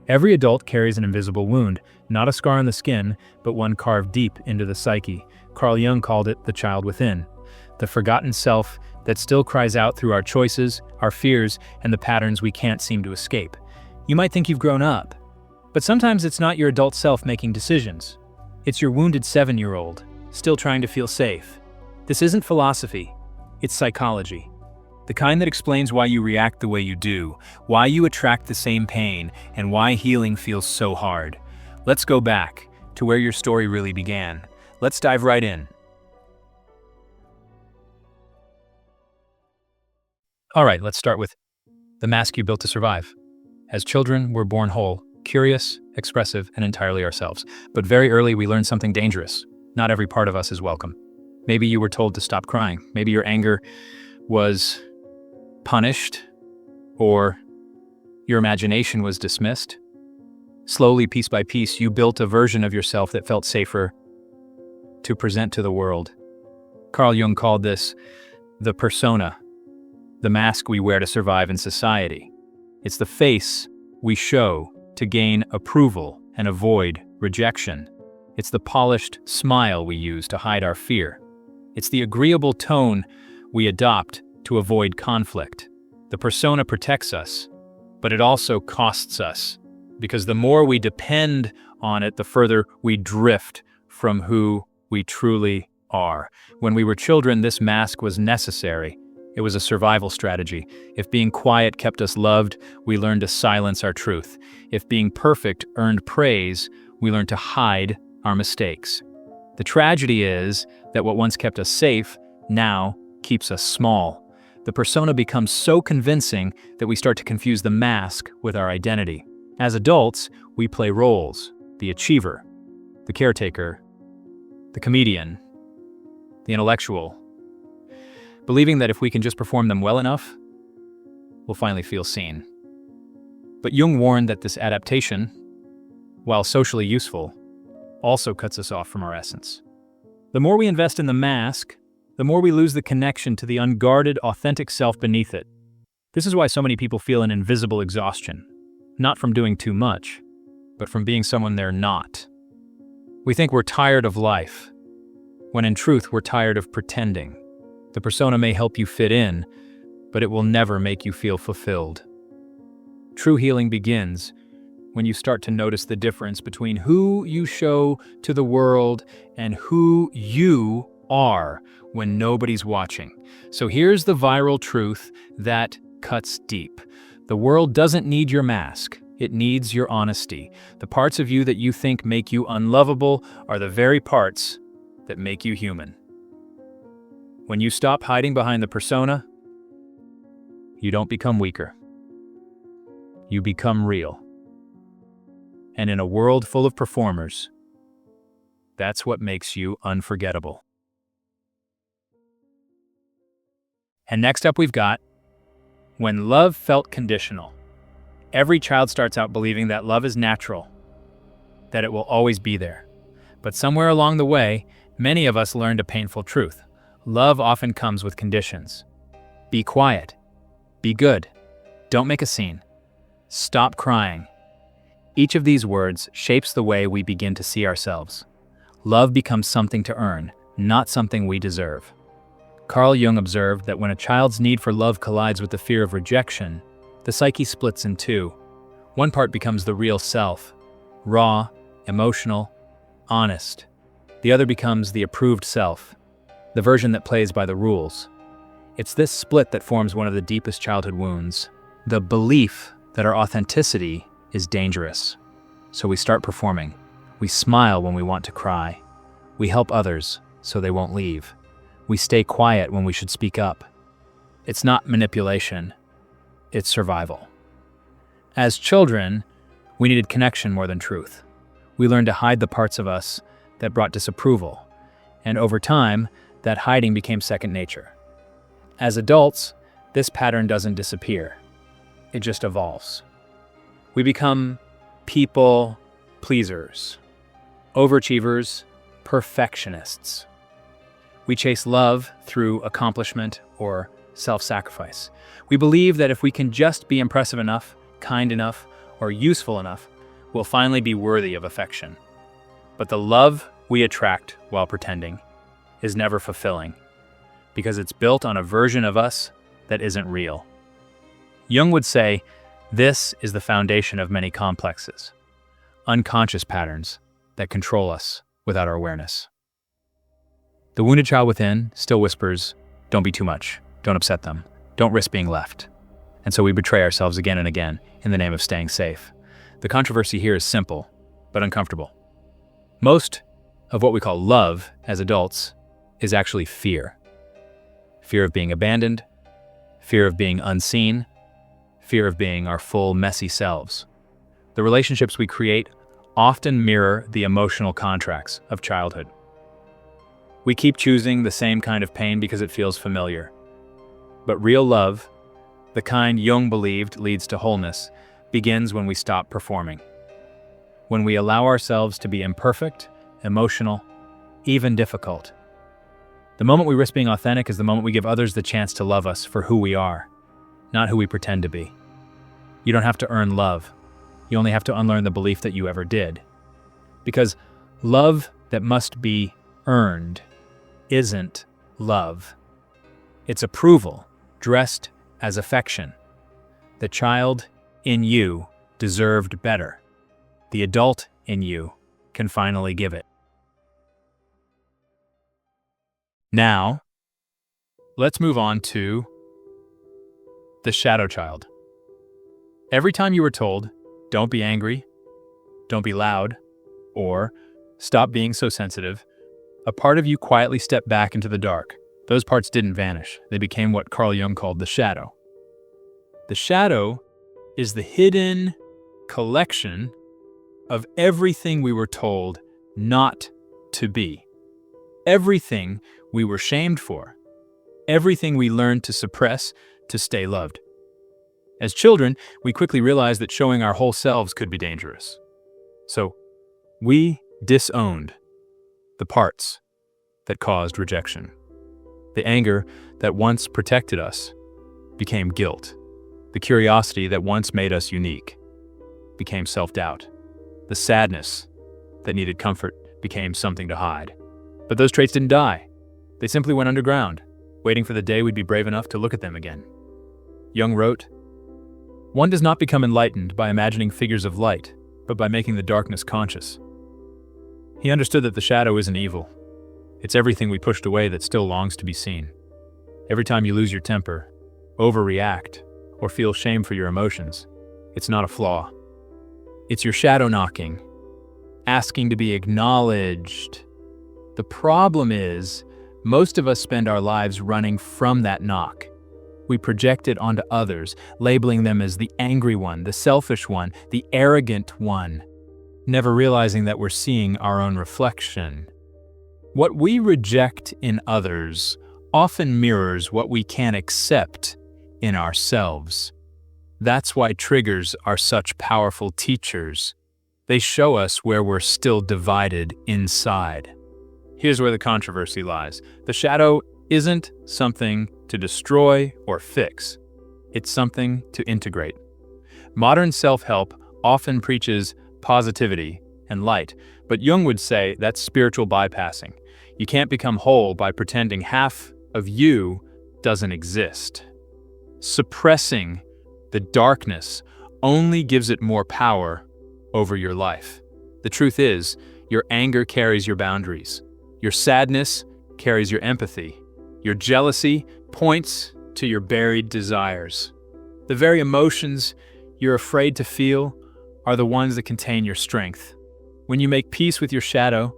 Every adult carries an invisible wound, not a scar on the skin, but one carved deep into the psyche. Carl Jung called it the child within, the forgotten self that still cries out through our choices, our fears, and the patterns we can't seem to escape. You might think you've grown up, but sometimes it's not your adult self making decisions. It's your wounded 7-year-old, still trying to feel safe. This isn't philosophy, it's psychology. The kind that explains why you react the way you do, why you attract the same pain, and why healing feels so hard. Let's go back to where your story really began. Let's dive right in. All right, let's start with the mask you built to survive. As children, we're born whole, curious, expressive, and entirely ourselves. But very early, we learn something dangerous. Not every part of us is welcome. Maybe you were told to stop crying. Maybe your anger was punished, or your imagination was dismissed. Slowly, piece by piece, you built a version of yourself that felt safer to present to the world. Carl Jung called this the persona, the mask we wear to survive in society. It's the face we show to gain approval and avoid rejection. It's the polished smile we use to hide our fear. It's the agreeable tone we adopt to avoid conflict. The persona protects us, but it also costs us, because the more we depend on it, the further we drift from who we truly are. When we were children, this mask was necessary. It was a survival strategy. If being quiet kept us loved, we learned to silence our truth. If being perfect earned praise, we learned to hide our mistakes. The tragedy is that what once kept us safe now keeps us small. The persona becomes so convincing that we start to confuse the mask with our identity. As adults, we play roles: the achiever, the caretaker, the comedian, the intellectual, believing that if we can just perform them well enough, we'll finally feel seen. But Jung warned that this adaptation, while socially useful, also cuts us off from our essence. The more we invest in the mask, the more we lose the connection to the unguarded, authentic self beneath it. This is why so many people feel an invisible exhaustion, not from doing too much, but from being someone they're not. We think we're tired of life, when in truth we're tired of pretending. The persona may help you fit in, but it will never make you feel fulfilled. True healing begins when you start to notice the difference between who you show to the world and who you are when nobody's watching. So here's the viral truth that cuts deep. The world doesn't need your mask. It needs your honesty. The parts of you that you think make you unlovable are the very parts that make you human. When you stop hiding behind the persona, you don't become weaker. You become real. And in a world full of performers, that's what makes you unforgettable. And next up we've got when love felt conditional. Every child starts out believing that love is natural, that it will always be there. But somewhere along the way, many of us learned a painful truth. Love often comes with conditions. Be quiet. Be good. Don't make a scene. Stop crying. Each of these words shapes the way we begin to see ourselves. Love becomes something to earn, not something we deserve. Carl Jung observed that when a child's need for love collides with the fear of rejection, the psyche splits in two. One part becomes the real self, raw, emotional, honest. The other becomes the approved self, the version that plays by the rules. It's this split that forms one of the deepest childhood wounds, the belief that our authenticity is dangerous. So we start performing. We smile when we want to cry. We help others so they won't leave. We stay quiet when we should speak up. It's not manipulation, it's survival. As children, we needed connection more than truth. We learned to hide the parts of us that brought disapproval, and over time, that hiding became second nature. As adults, this pattern doesn't disappear. It just evolves. We become people pleasers, overachievers, perfectionists. We chase love through accomplishment or self-sacrifice. We believe that if we can just be impressive enough, kind enough, or useful enough will finally be worthy of affection. But the love we attract while pretending is never fulfilling, because it's built on a version of us that isn't real. Jung would say, this is the foundation of many complexes, unconscious patterns that control us without our awareness. The wounded child within still whispers, don't be too much, don't upset them, don't risk being left. And so we betray ourselves again and again in the name of staying safe. The controversy here is simple, but uncomfortable. Most of what we call love as adults is actually fear. Fear of being abandoned, fear of being unseen, fear of being our full, messy selves. The relationships we create often mirror the emotional contracts of childhood. We keep choosing the same kind of pain because it feels familiar. But real love, the kind Jung believed leads to wholeness, begins when we stop performing. When we allow ourselves to be imperfect, emotional, even difficult. The moment we risk being authentic is the moment we give others the chance to love us for who we are, not who we pretend to be. You don't have to earn love. You only have to unlearn the belief that you ever did. Because love that must be earned isn't love. It's approval dressed as affection. The child in you deserved better. The adult in you can finally give it. Now, let's move on to the shadow child. Every time you were told, don't be angry, don't be loud, or stop being so sensitive, a part of you quietly stepped back into the dark. Those parts didn't vanish. They became what Carl Jung called the shadow. The shadow is the hidden collection of everything we were told not to be. Everything we were shamed for. Everything we learned to suppress to stay loved. As children, we quickly realized that showing our whole selves could be dangerous. So, we disowned the parts that caused rejection. The anger that once protected us became guilt. The curiosity that once made us unique became self-doubt. The sadness that needed comfort became something to hide. But those traits didn't die. They simply went underground, waiting for the day we'd be brave enough to look at them again. Jung wrote, "One does not become enlightened by imagining figures of light, but by making the darkness conscious." He understood that the shadow isn't evil. It's everything we pushed away that still longs to be seen. Every time you lose your temper, overreact, or feel shame for your emotions, it's not a flaw. It's your shadow knocking, asking to be acknowledged. The problem is, most of us spend our lives running from that knock. We project it onto others, labeling them as the angry one, the selfish one, the arrogant one, never realizing that we're seeing our own reflection. What we reject in others often mirrors what we can't accept in ourselves. That's why triggers are such powerful teachers. They show us where we're still divided inside. Here's where the controversy lies. The shadow isn't something to destroy or fix. It's something to integrate. Modern self-help often preaches positivity and light, but Jung would say that's spiritual bypassing. You can't become whole by pretending half of you doesn't exist. Suppressing the darkness only gives it more power over your life. The truth is, your anger carries your boundaries. Your sadness carries your empathy. Your jealousy points to your buried desires. The very emotions you're afraid to feel are the ones that contain your strength. When you make peace with your shadow,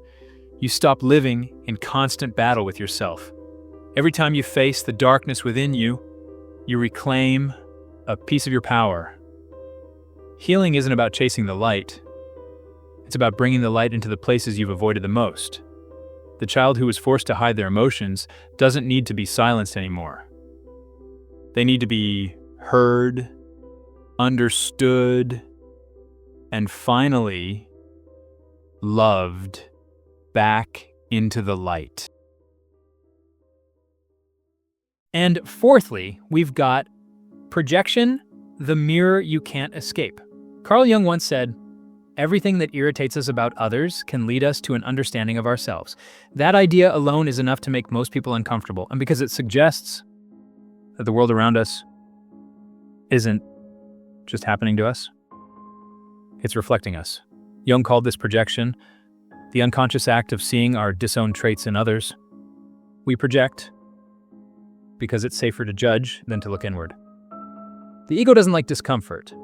you stop living in constant battle with yourself. Every time you face the darkness within you, you reclaim a piece of your power. Healing isn't about chasing the light. It's about bringing the light into the places you've avoided the most. The child who was forced to hide their emotions doesn't need to be silenced anymore. They need to be heard, understood, and finally loved back into the light. And fourthly, we've got projection, the mirror you can't escape. Carl Jung once said, "Everything that irritates us about others can lead us to an understanding of ourselves." That idea alone is enough to make most people uncomfortable, and because it suggests that the world around us isn't just happening to us, it's reflecting us. Jung called this projection the unconscious act of seeing our disowned traits in others. We project because it's safer to judge than to look inward. The ego doesn't like discomfort.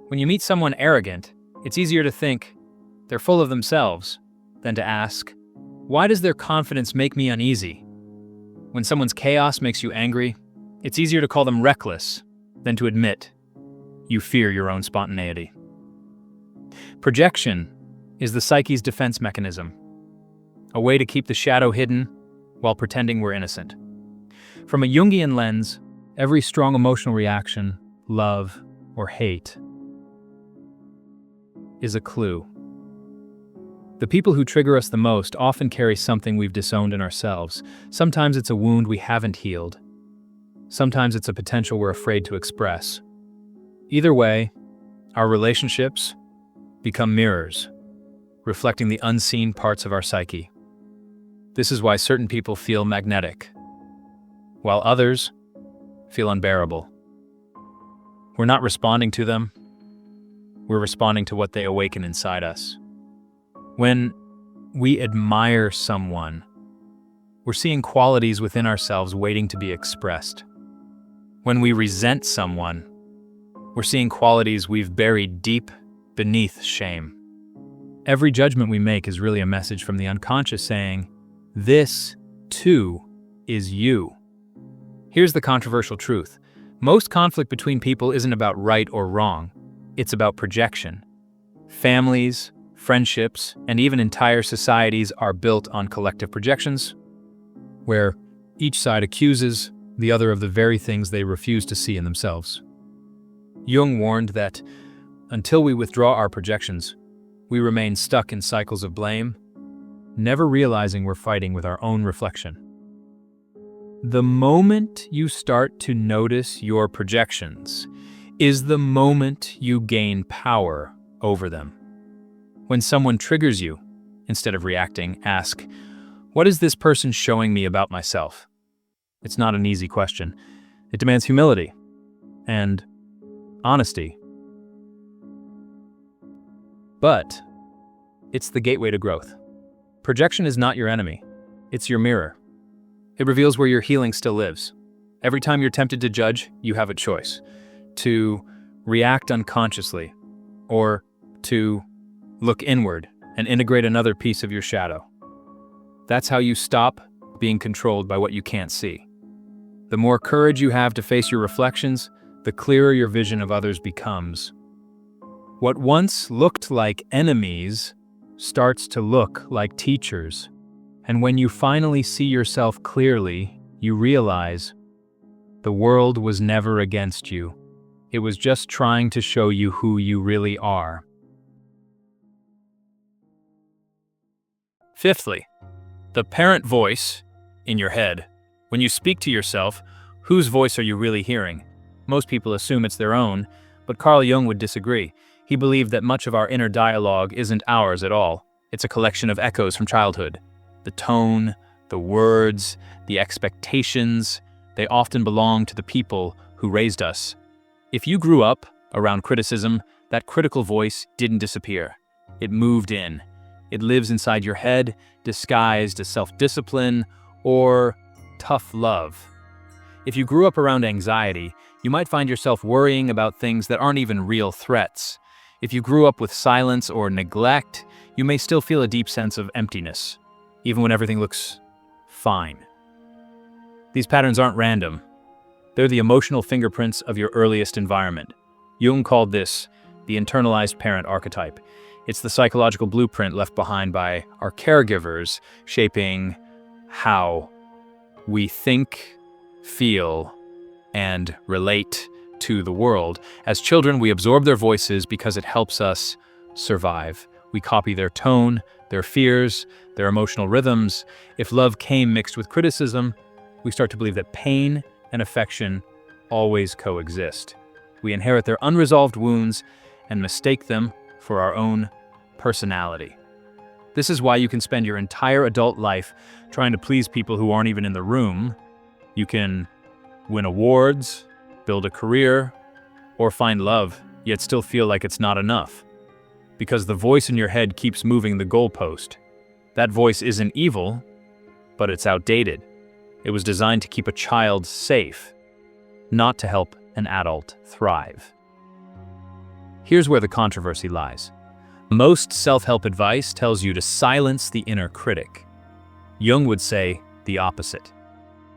When you meet someone arrogant, it's easier to think they're full of themselves than to ask, why does their confidence make me uneasy? When someone's chaos makes you angry, it's easier to call them reckless than to admit you fear your own spontaneity. Projection is the psyche's defense mechanism, a way to keep the shadow hidden while pretending we're innocent. From a Jungian lens, every strong emotional reaction, love or hate, is a clue. The people who trigger us the most often carry something we've disowned in ourselves. Sometimes it's a wound we haven't healed. Sometimes it's a potential we're afraid to express. Either way, our relationships become mirrors, reflecting the unseen parts of our psyche. This is why certain people feel magnetic, while others feel unbearable. We're not responding to them, we're responding to what they awaken inside us. When we admire someone, we're seeing qualities within ourselves waiting to be expressed. When we resent someone, we're seeing qualities we've buried deep beneath shame. Every judgment we make is really a message from the unconscious saying, this, too, is you. Here's the controversial truth. Most conflict between people isn't about right or wrong. It's about projection. Families, friendships, and even entire societies are built on collective projections, where each side accuses the other of the very things they refuse to see in themselves. Jung warned that until we withdraw our projections, we remain stuck in cycles of blame, never realizing we're fighting with our own reflection. The moment you start to notice your projections is the moment you gain power over them. When someone triggers you, instead of reacting, ask, what is this person showing me about myself? It's not an easy question. It demands humility and honesty. But it's the gateway to growth. Projection is not your enemy. It's your mirror. It reveals where your healing still lives. Every time you're tempted to judge, you have a choice: to react unconsciously or to look inward and integrate another piece of your shadow. That's how you stop being controlled by what you can't see. The more courage you have to face your reflections, the clearer your vision of others becomes. What once looked like enemies starts to look like teachers. And when you finally see yourself clearly, you realize the world was never against you. It was just trying to show you who you really are. Fifthly, the parent voice in your head. When you speak to yourself, whose voice are you really hearing? Most people assume it's their own, but Carl Jung would disagree. He believed that much of our inner dialogue isn't ours at all. It's a collection of echoes from childhood. The tone, the words, the expectations, they often belong to the people who raised us. If you grew up around criticism, that critical voice didn't disappear. It moved in. It lives inside your head, disguised as self-discipline or tough love. If you grew up around anxiety, you might find yourself worrying about things that aren't even real threats. If you grew up with silence or neglect, you may still feel a deep sense of emptiness, even when everything looks fine. These patterns aren't random. They're the emotional fingerprints of your earliest environment. Jung called this the internalized parent archetype. It's the psychological blueprint left behind by our caregivers, shaping how we think, feel, and relate to the world. As children, we absorb their voices because it helps us survive. We copy their tone, their fears, their emotional rhythms. If love came mixed with criticism, we start to believe that pain and affection always coexist. We inherit their unresolved wounds and mistake them for our own personality. This is why you can spend your entire adult life trying to please people who aren't even in the room. You can win awards, build a career, or find love, yet still feel like it's not enough. Because the voice in your head keeps moving the goalpost. That voice isn't evil, but it's outdated. It was designed to keep a child safe, not to help an adult thrive. Here's where the controversy lies. Most self-help advice tells you to silence the inner critic. Jung would say the opposite.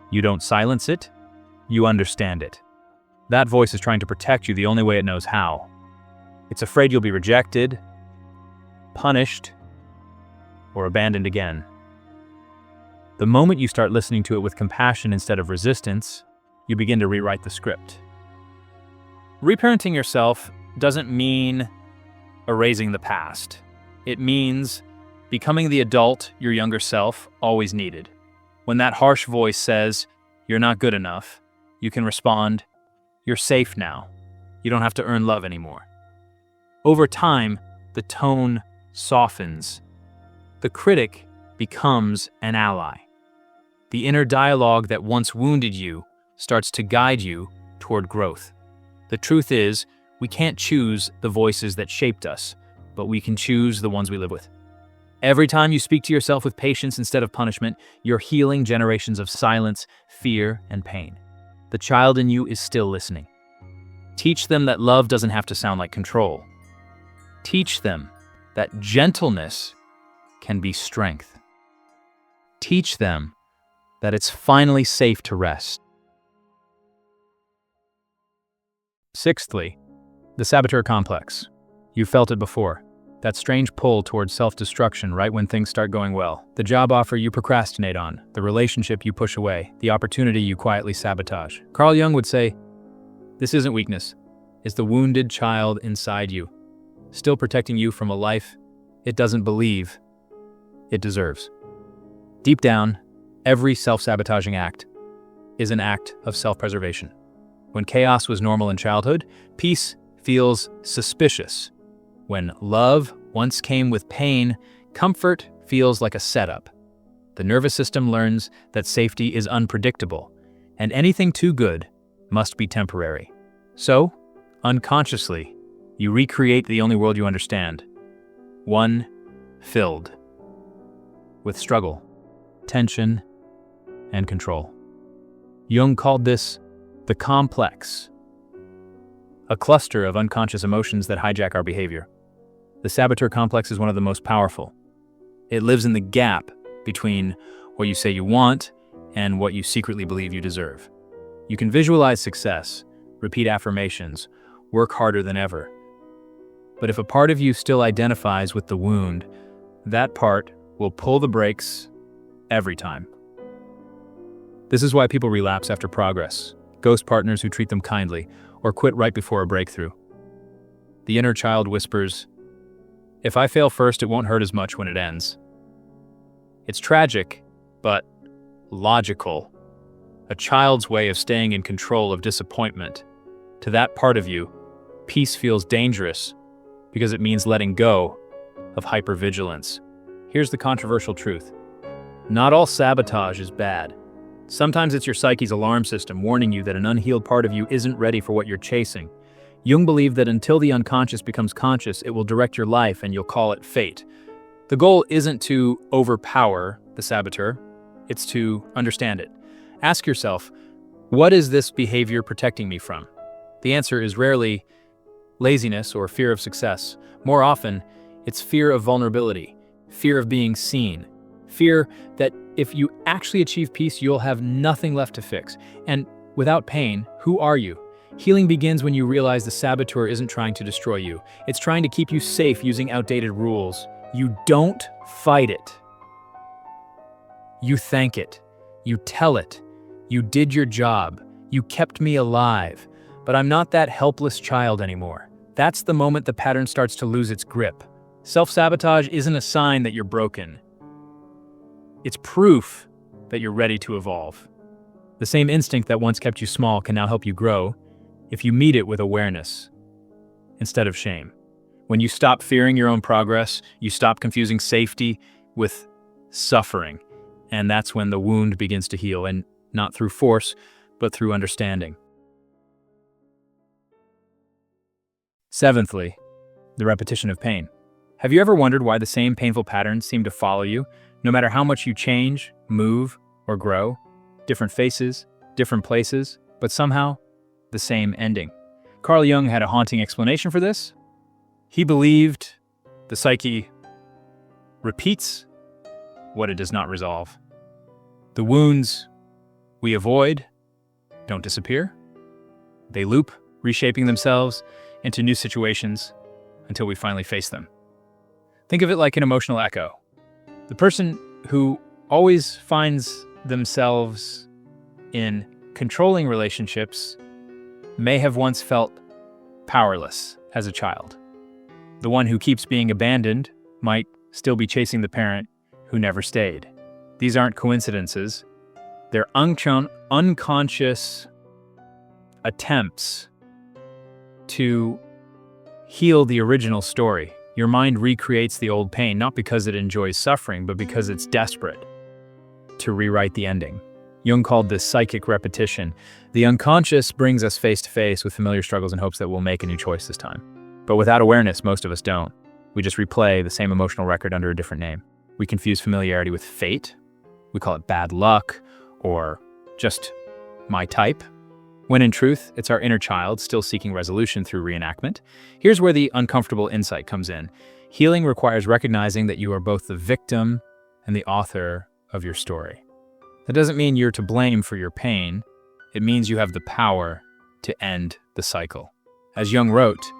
You don't silence it, you understand it. That voice is trying to protect you the only way it knows how. It's afraid you'll be rejected, punished, or abandoned again. The moment you start listening to it with compassion instead of resistance, you begin to rewrite the script. Reparenting yourself doesn't mean erasing the past. It means becoming the adult your younger self always needed. When that harsh voice says, "You're not good enough," you can respond, "You're safe now. You don't have to earn love anymore." Over time, the tone softens. The critic becomes an ally. The inner dialogue that once wounded you starts to guide you toward growth. The truth is, we can't choose the voices that shaped us, but we can choose the ones we live with. Every time you speak to yourself with patience instead of punishment, you're healing generations of silence, fear, and pain. The child in you is still listening. Teach them that love doesn't have to sound like control. Teach them that gentleness can be strength. Teach them that it's finally safe to rest. Sixthly, the Saboteur Complex. You felt it before. That strange pull towards self-destruction right when things start going well. The job offer you procrastinate on, the relationship you push away, the opportunity you quietly sabotage. Carl Jung would say, this isn't weakness. It's the wounded child inside you, still protecting you from a life it doesn't believe it deserves. Deep down, every self-sabotaging act is an act of self-preservation. When chaos was normal in childhood, peace feels suspicious. When love once came with pain, comfort feels like a setup. The nervous system learns that safety is unpredictable, and anything too good must be temporary. So, unconsciously, you recreate the only world you understand. One filled with struggle, tension, and control. Jung called this the complex, a cluster of unconscious emotions that hijack our behavior. The Saboteur Complex is one of the most powerful. It lives in the gap between what you say you want and what you secretly believe you deserve. You can visualize success, repeat affirmations, work harder than ever. But if a part of you still identifies with the wound, that part will pull the brakes every time. This is why people relapse after progress, ghost partners who treat them kindly, or quit right before a breakthrough. The inner child whispers, "If I fail first, it won't hurt as much when it ends." It's tragic, but logical. A child's way of staying in control of disappointment. To that part of you, peace feels dangerous because it means letting go of hypervigilance. Here's the controversial truth. Not all sabotage is bad. Sometimes it's your psyche's alarm system warning you that an unhealed part of you isn't ready for what you're chasing. Jung believed that until the unconscious becomes conscious, it will direct your life and you'll call it fate. The goal isn't to overpower the saboteur, it's to understand it. Ask yourself, what is this behavior protecting me from? The answer is rarely laziness or fear of success. More often, it's fear of vulnerability, fear of being seen, fear that if you actually achieve peace, you'll have nothing left to fix. And without pain, who are you? Healing begins when you realize the saboteur isn't trying to destroy you. It's trying to keep you safe using outdated rules. You don't fight it. You thank it. You tell it. You did your job. You kept me alive. But I'm not that helpless child anymore. That's the moment the pattern starts to lose its grip. Self-sabotage isn't a sign that you're broken. It's proof that you're ready to evolve. The same instinct that once kept you small can now help you grow if you meet it with awareness instead of shame. When you stop fearing your own progress, you stop confusing safety with suffering. And that's when the wound begins to heal, and not through force, but through understanding. Seventhly, the repetition of pain. Have you ever wondered why the same painful patterns seem to follow you, no matter how much you change, move, or grow? Different faces, different places, but somehow the same ending. Carl Jung had a haunting explanation for this. He believed the psyche repeats what it does not resolve. The wounds we avoid don't disappear. They loop, reshaping themselves into new situations until we finally face them. Think of it like an emotional echo. The person who always finds themselves in controlling relationships may have once felt powerless as a child. The one who keeps being abandoned might still be chasing the parent who never stayed. These aren't coincidences. They're unconscious attempts to heal the original story. Your mind recreates the old pain, not because it enjoys suffering, but because it's desperate to rewrite the ending. Jung called this psychic repetition. The unconscious brings us face to face with familiar struggles in hopes that we'll make a new choice this time. But without awareness, most of us don't. We just replay the same emotional record under a different name. We confuse familiarity with fate. We call it bad luck or just my type, when in truth, it's our inner child still seeking resolution through reenactment. Here's where the uncomfortable insight comes in. Healing requires recognizing that you are both the victim and the author of your story. That doesn't mean you're to blame for your pain. It means you have the power to end the cycle. As Jung wrote,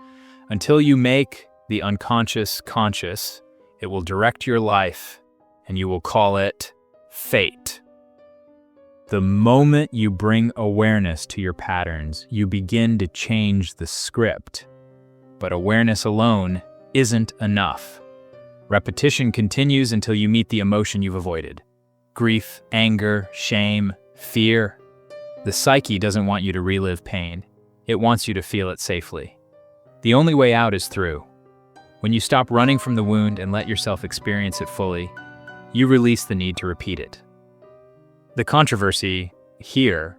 until you make the unconscious conscious, it will direct your life and you will call it fate. The moment you bring awareness to your patterns, you begin to change the script. But awareness alone isn't enough. Repetition continues until you meet the emotion you've avoided. Grief, anger, shame, fear. The psyche doesn't want you to relive pain. It wants you to feel it safely. The only way out is through. When you stop running from the wound and let yourself experience it fully, you release the need to repeat it. The controversy here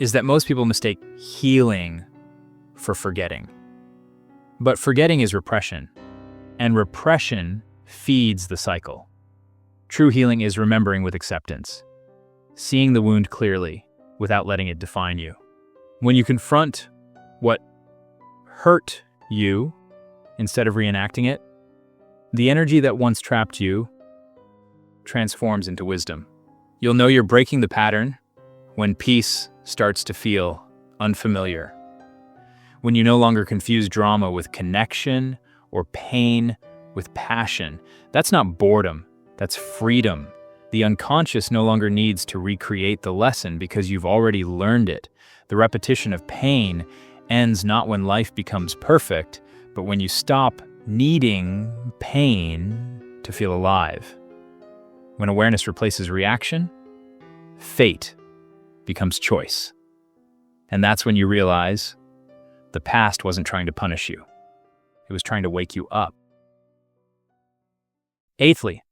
is that most people mistake healing for forgetting. But forgetting is repression, and repression feeds the cycle. True healing is remembering with acceptance, seeing the wound clearly without letting it define you. When you confront what hurt you instead of reenacting it, the energy that once trapped you transforms into wisdom. You'll know you're breaking the pattern when peace starts to feel unfamiliar. When you no longer confuse drama with connection or pain with passion. That's not boredom, that's freedom. The unconscious no longer needs to recreate the lesson because you've already learned it. The repetition of pain ends not when life becomes perfect, but when you stop needing pain to feel alive. When awareness replaces reaction, fate becomes choice. And that's when you realize the past wasn't trying to punish you. It was trying to wake you up. Eighthly,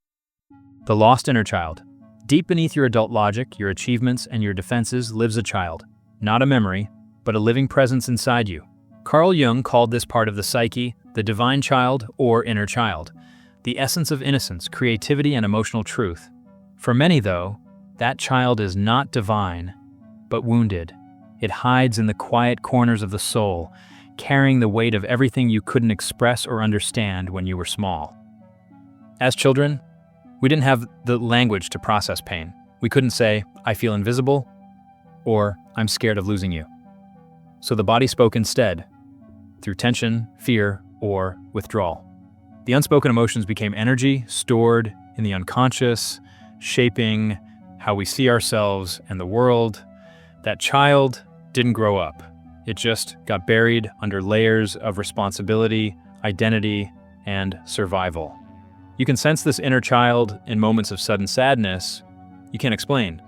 the lost inner child. Deep beneath your adult logic, your achievements, and your defenses lives a child. Not a memory, but a living presence inside you. Carl Jung called this part of the psyche the divine child or inner child, the essence of innocence, creativity, and emotional truth. For many, though, that child is not divine, but wounded. It hides in the quiet corners of the soul, carrying the weight of everything you couldn't express or understand when you were small. As children, we didn't have the language to process pain. We couldn't say, "I feel invisible," or "I'm scared of losing you." So the body spoke instead, through tension, fear, or withdrawal. The unspoken emotions became energy stored in the unconscious, shaping how we see ourselves and the world. That child didn't grow up. It just got buried under layers of responsibility, identity, and survival. You can sense this inner child in moments of sudden sadness you can't explain,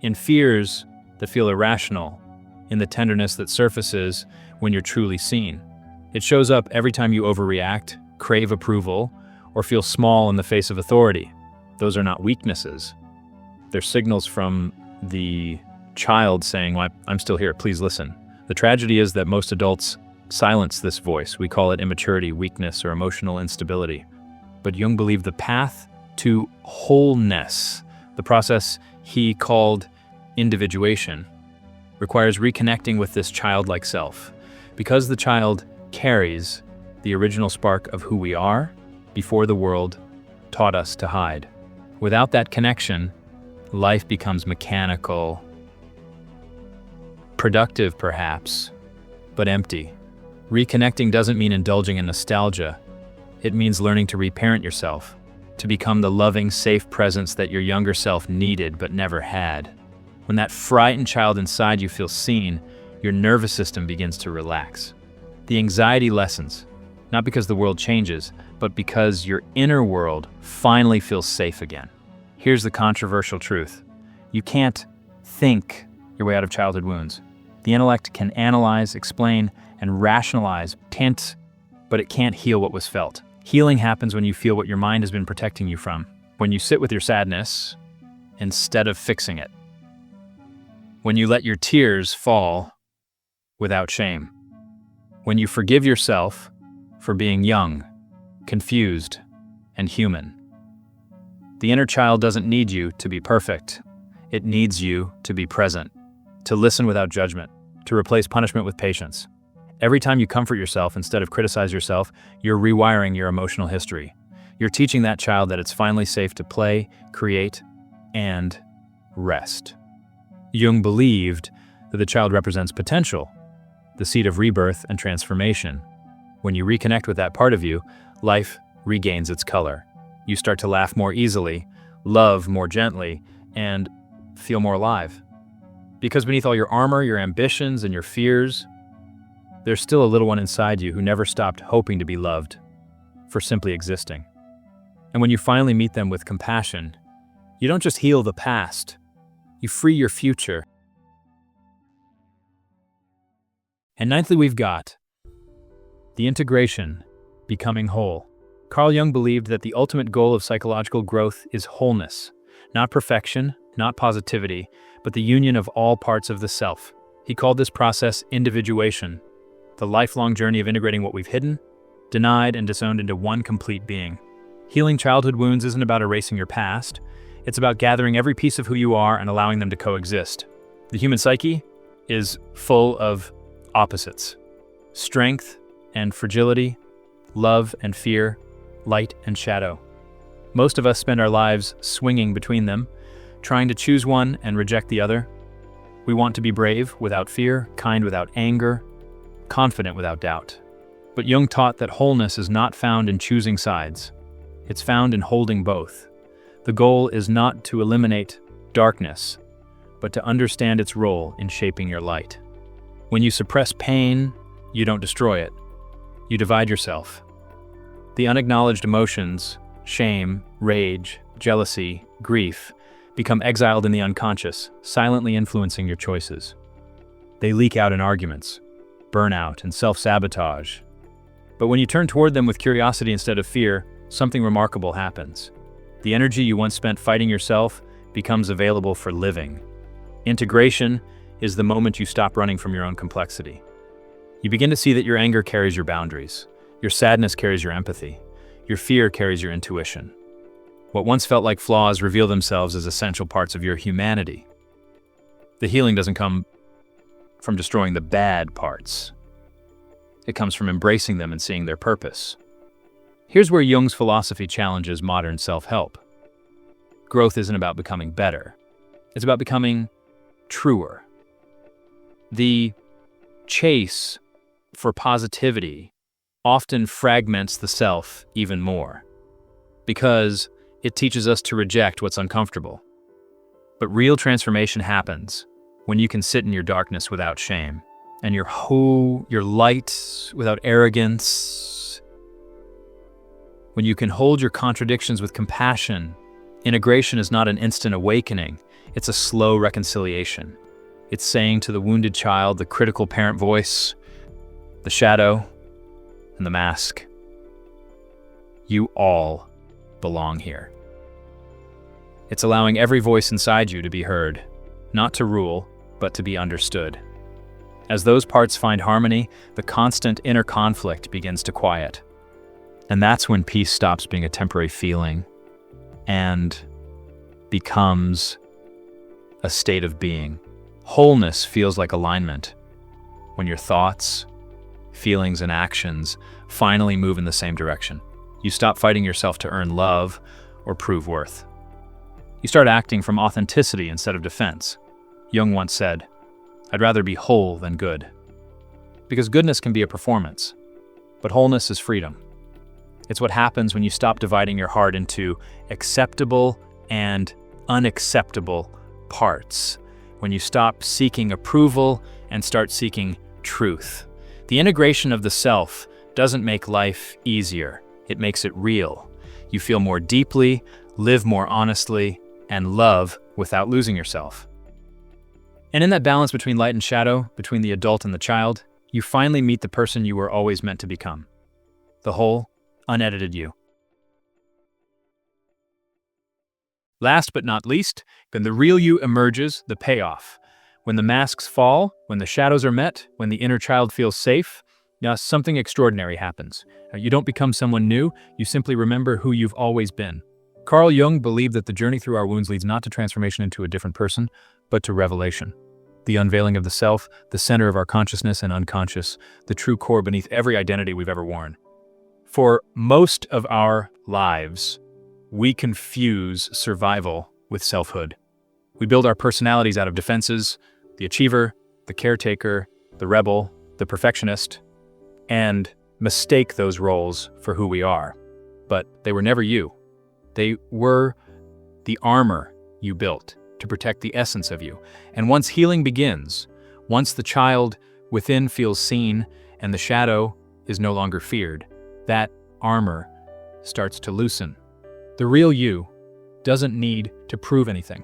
in fears that feel irrational, in the tenderness that surfaces when you're truly seen. It shows up every time you overreact, crave approval, or feel small in the face of authority. Those are not weaknesses. They're signals from the child saying, well, I'm still here, please listen. The tragedy is that most adults silence this voice. We call it immaturity, weakness, or emotional instability. But Jung believed the path to wholeness, the process he called individuation, requires reconnecting with this childlike self, because the child carries the original spark of who we are before the world taught us to hide. Without that connection, life becomes mechanical, productive perhaps, but empty. Reconnecting doesn't mean indulging in nostalgia. It means learning to reparent yourself, to become the loving, safe presence that your younger self needed but never had. When that frightened child inside you feels seen, your nervous system begins to relax. The anxiety lessens, not because the world changes, but because your inner world finally feels safe again. Here's the controversial truth. You can't think your way out of childhood wounds. The intellect can analyze, explain, and rationalize, but it can't heal what was felt. Healing happens when you feel what your mind has been protecting you from, when you sit with your sadness instead of fixing it, when you let your tears fall without shame, when you forgive yourself for being young, confused, and human. The inner child doesn't need you to be perfect. It needs you to be present, to listen without judgment, to replace punishment with patience. Every time you comfort yourself instead of criticize yourself, you're rewiring your emotional history. You're teaching that child that it's finally safe to play, create, and rest. Jung believed that the child represents potential, the seed of rebirth and transformation. When you reconnect with that part of you, life regains its color. You start to laugh more easily, love more gently, and feel more alive. Because beneath all your armor, your ambitions, and your fears, there's still a little one inside you who never stopped hoping to be loved for simply existing. And when you finally meet them with compassion, you don't just heal the past, you free your future. And ninthly, we've got the integration, becoming whole. Carl Jung believed that the ultimate goal of psychological growth is wholeness, not perfection, not positivity, but the union of all parts of the self. He called this process individuation, the lifelong journey of integrating what we've hidden, denied, and disowned into one complete being. Healing childhood wounds isn't about erasing your past. It's about gathering every piece of who you are and allowing them to coexist. The human psyche is full of opposites: strength and fragility, love and fear, light and shadow. Most of us spend our lives swinging between them, trying to choose one and reject the other. We want to be brave without fear, kind without anger, confident without doubt. But Jung taught that wholeness is not found in choosing sides. It's found in holding both. The goal is not to eliminate darkness, but to understand its role in shaping your light. When you suppress pain, you don't destroy it. You divide yourself. The unacknowledged emotions, shame, rage, jealousy, grief, become exiled in the unconscious, silently influencing your choices. They leak out in arguments, burnout, and self-sabotage. But when you turn toward them with curiosity instead of fear, something remarkable happens. The energy you once spent fighting yourself becomes available for living. Integration is the moment you stop running from your own complexity. You begin to see that your anger carries your boundaries, your sadness carries your empathy, your fear carries your intuition. What once felt like flaws reveal themselves as essential parts of your humanity. The healing doesn't come from destroying the bad parts. It comes from embracing them and seeing their purpose. Here's where Jung's philosophy challenges modern self-help. Growth isn't about becoming better. It's about becoming truer. The chase for positivity often fragments the self even more, because it teaches us to reject what's uncomfortable. But real transformation happens when you can sit in your darkness without shame, and your light without arrogance. When you can hold your contradictions with compassion. Integration is not an instant awakening, it's a slow reconciliation. It's saying to the wounded child, the critical parent voice, the shadow, and the mask. You all belong here. It's allowing every voice inside you to be heard, not to rule, but to be understood. As those parts find harmony, the constant inner conflict begins to quiet. And that's when peace stops being a temporary feeling and becomes a state of being. Wholeness feels like alignment, when your thoughts, feelings, and actions finally move in the same direction. You stop fighting yourself to earn love or prove worth. You start acting from authenticity instead of defense. Jung once said, "I'd rather be whole than good." Because goodness can be a performance, but wholeness is freedom. It's what happens when you stop dividing your heart into acceptable and unacceptable parts, when you stop seeking approval and start seeking truth. The integration of the self doesn't make life easier, it makes it real. You feel more deeply, live more honestly, and love without losing yourself. And in that balance between light and shadow, between the adult and the child, you finally meet the person you were always meant to become. The whole, unedited you. Last but not least, when the real you emerges, the payoff. When the masks fall, when the shadows are met, when the inner child feels safe, something extraordinary happens. You don't become someone new, you simply remember who you've always been. Carl Jung believed that the journey through our wounds leads not to transformation into a different person, but to revelation. The unveiling of the self, the center of our consciousness and unconscious, the true core beneath every identity we've ever worn. For most of our lives, we confuse survival with selfhood. We build our personalities out of defenses, the achiever, the caretaker, the rebel, the perfectionist, and mistake those roles for who we are. But they were never you. They were the armor you built to protect the essence of you. And once healing begins, once the child within feels seen and the shadow is no longer feared, that armor starts to loosen. The real you doesn't need to prove anything.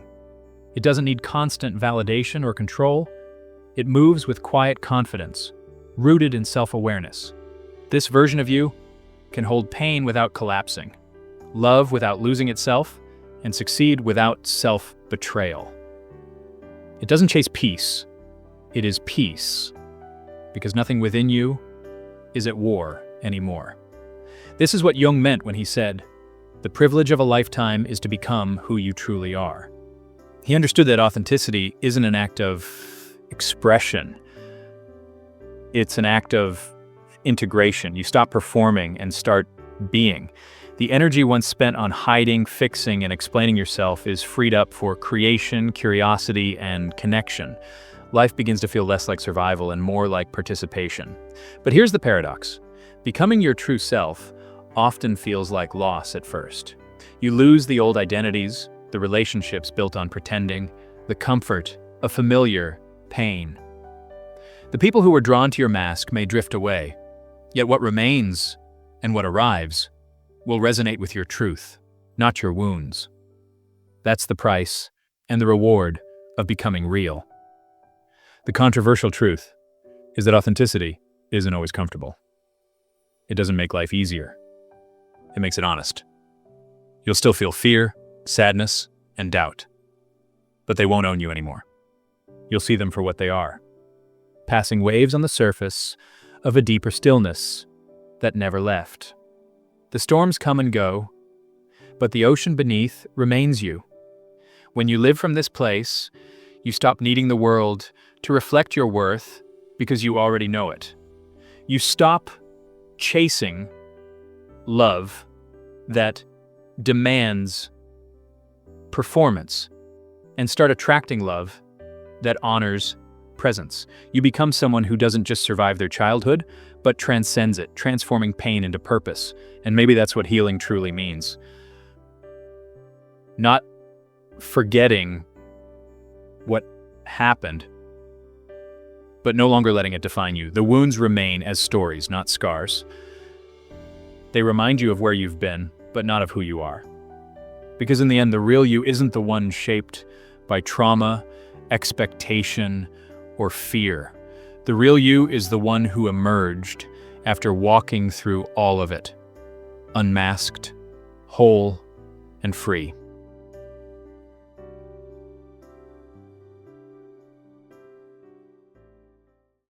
It doesn't need constant validation or control. It moves with quiet confidence, rooted in self-awareness. This version of you can hold pain without collapsing, love without losing itself, and succeed without self-betrayal. It doesn't chase peace. It is peace, because nothing within you is at war anymore. This is what Jung meant when he said, "The privilege of a lifetime is to become who you truly are." He understood that authenticity isn't an act of expression. It's an act of integration. You stop performing and start being. The energy once spent on hiding, fixing, and explaining yourself is freed up for creation, curiosity, and connection. Life begins to feel less like survival and more like participation. But here's the paradox. Becoming your true self often feels like loss at first. You lose the old identities, the relationships built on pretending, the comfort of familiar pain. The people who were drawn to your mask may drift away, yet what remains and what arrives will resonate with your truth, not your wounds. That's the price and the reward of becoming real. The controversial truth is that authenticity isn't always comfortable. It doesn't make life easier. It makes it honest. You'll still feel fear, sadness, and doubt, but they won't own you anymore. You'll see them for what they are, passing waves on the surface of a deeper stillness that never left. The storms come and go, but the ocean beneath remains you. When you live from this place, you stop needing the world to reflect your worth because you already know it. You stop chasing love that demands performance and start attracting love that honors presence. You become someone who doesn't just survive their childhood, but transcends it, transforming pain into purpose. And maybe that's what healing truly means. Not forgetting what happened, but no longer letting it define you. The wounds remain as stories, not scars. They remind you of where you've been, but not of who you are. Because in the end, the real you isn't the one shaped by trauma, expectation, or fear. The real you is the one who emerged after walking through all of it, unmasked, whole, and free.